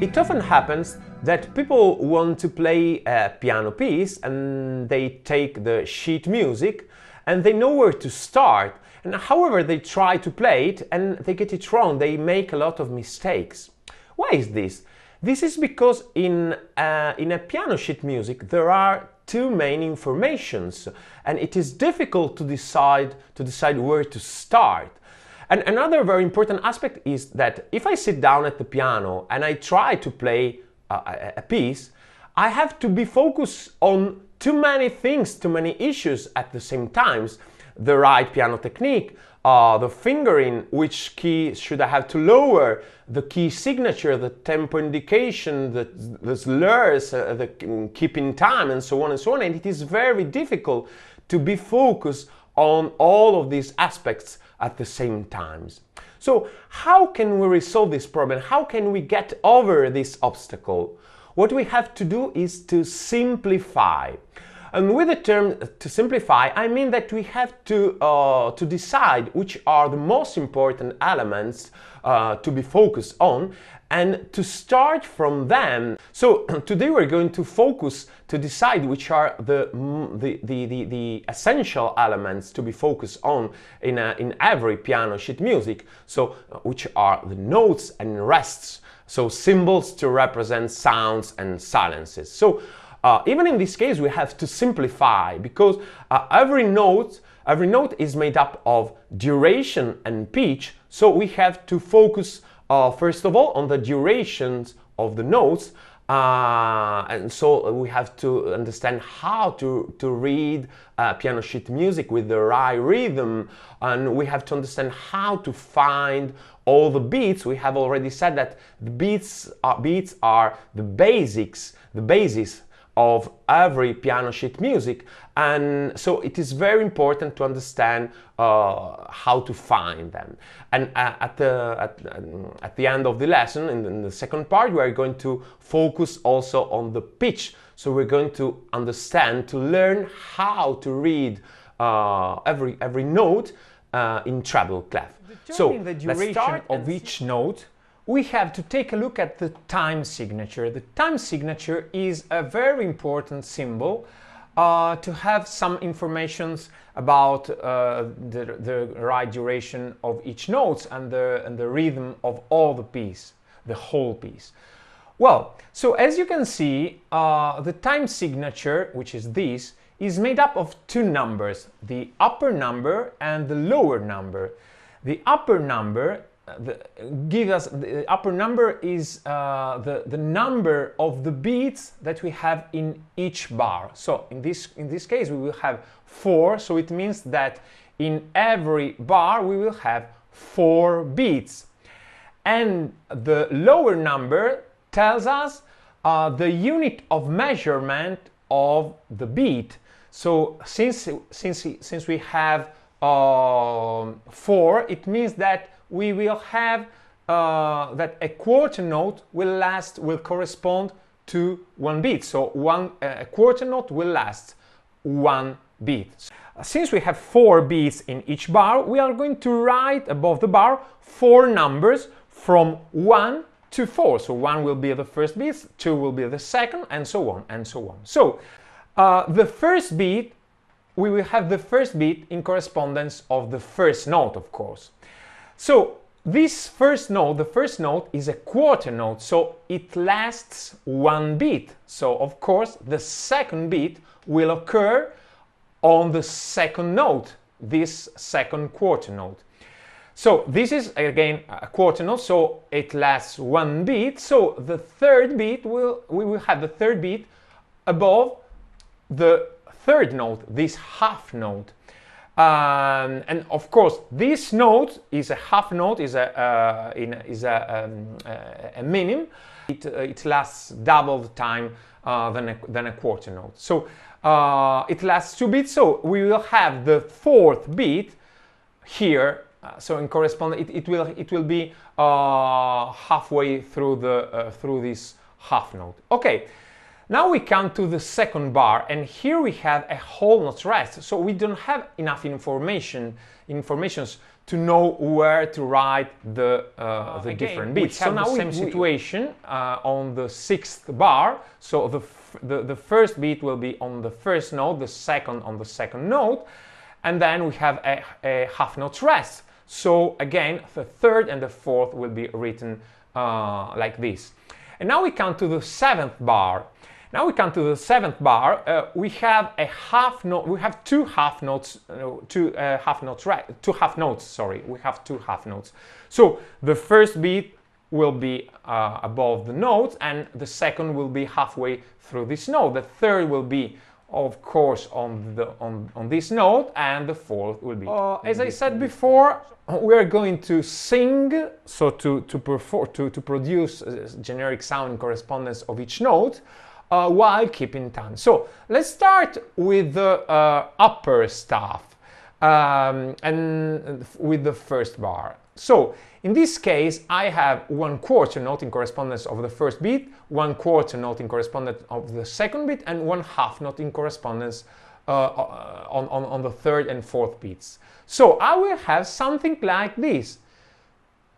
It often happens that people want to play a piano piece and they take the sheet music and they know where to start, and however they try to play it and they get it wrong, they make a lot of mistakes. Why is this? This is because in a piano sheet music there are two main informations and it is difficult to decide where to start. And another very important aspect is that if I sit down at the piano and I try to play a piece, I have to be focused on too many things, too many issues at the same time. The right piano technique, the fingering, which key should I have to lower, the key signature, the tempo indication, the slurs, the keeping time, and so on and so on. And it is very difficult to be focused on all of these aspects at the same times. So how can we resolve this problem? How can we get over this obstacle? What we have to do is to simplify. And with the term to simplify, I mean that we have to decide which are the most important elements to be focused on and to start from them. So today we're going to focus to decide which are the essential elements to be focused on in every piano sheet music. So which are the notes and rests, so symbols to represent sounds and silences. So even in this case we have to simplify because every note is made up of duration and pitch, so we have to focus first of all on the durations of the notes, and so we have to understand how to read piano sheet music with the right rhythm, and we have to understand how to find all the beats. We have already said that the beats are the basis of every piano sheet music, and so it is very important to understand how to find them. And at the end of the lesson, in the second part, we are going to focus also on the pitch. So we're going to understand, to learn how to read every note in treble clef. Determining the duration of each note, we have to take a look at the time signature. The time signature is a very important symbol to have some information about the right duration of each note and the rhythm of all the piece, the whole piece. Well, so as you can see, the time signature, which is this, is made up of two numbers, the upper number and the lower number. The upper number the upper number is the number of the beats that we have in each bar. So in this case we will have 4, so it means that in every bar we will have 4 beats. And the lower number tells us the unit of measurement of the beat. So since we have 4, it means that we will have that a quarter note will correspond to 1 beat. So a quarter note will last 1 beat. Since we have 4 beats in each bar, we are going to write above the bar 4 numbers from 1 to 4. So 1 will be the first beat, 2 will be the second, and so on and so on. So the first beat, we will have the first beat in correspondence of the first note, of course. So this first note, the first note is a quarter note, so it lasts 1 beat. So of course the second beat will occur on the second note, this second quarter note. So this is again a quarter note, so it lasts 1 beat. So the third beat we will have the third beat above the third note, this half note. And of course, this note is a half note, is a minim. It lasts double the time than a quarter note. So it lasts 2 beats. So we will have the fourth beat here. So in correspondence, it will be halfway through this half note. Okay. Now we come to the second bar, and here we have a whole note rest, so we don't have enough informations to know where to write the different beats. So now the same situation on the 6th bar. So the first beat will be on the first note, the second on the second note, and then we have a half note rest. So again, the third and the fourth will be written like this. And now we come to the 7th bar. Now we come to the 7th bar. We have a half note. We have two half notes. Two half notes. Sorry, we have two half notes. So the first beat will be above the note, and the second will be halfway through this note. The third will be, of course, on this note, and the fourth will be. As I said before, we are going to sing, so to produce a generic sound in correspondence of each note. While keeping time. So let's start with the upper staff and with the first bar. So in this case, I have 1/4 note in correspondence of the first beat, 1/4 note in correspondence of the second beat, and 1/2 note in correspondence on the third and fourth beats. So I will have something like this.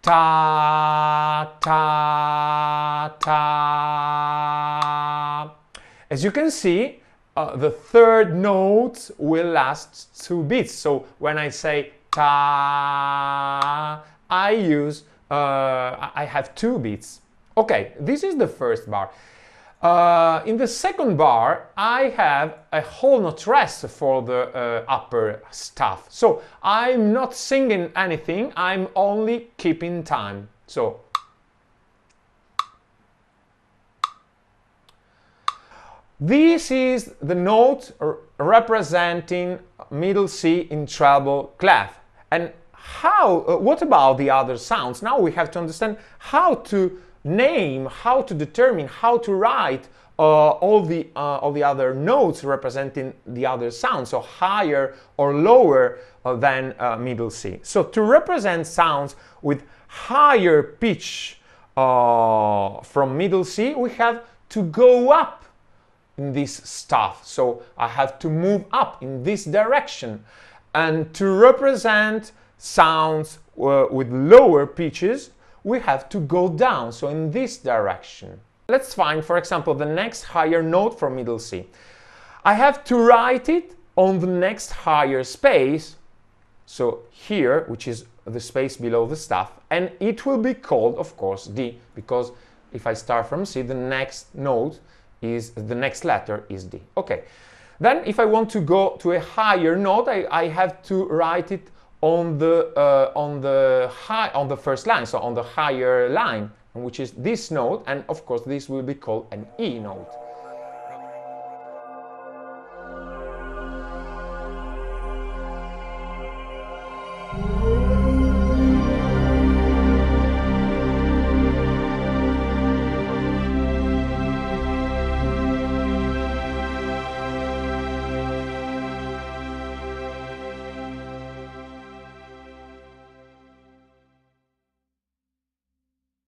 Ta, ta, ta. As you can see, the third note will last 2 beats. So when I say ta, I have 2 beats. Okay, this is the first bar. In the second bar, I have a whole note rest for the upper staff. So I'm not singing anything, I'm only keeping time. So this is the note representing middle C in treble clef. And what about the other sounds? Now we have to understand how to name, how to determine, how to write all the other notes representing the other sounds, so higher or lower than middle C. So to represent sounds with higher pitch from middle C, we have to go up in this staff. So I have to move up in this direction. And to represent sounds with lower pitches, we have to go down, so in this direction. Let's find, for example, the next higher note from middle C. I have to write it on the next higher space, so here, which is the space below the staff, and it will be called, of course, D, because if I start from C, the next note is, the next letter is D. Okay, then if I want to go to a higher note, I have to write it on the first line, so on the higher line, which is this note, and of course this will be called an E note.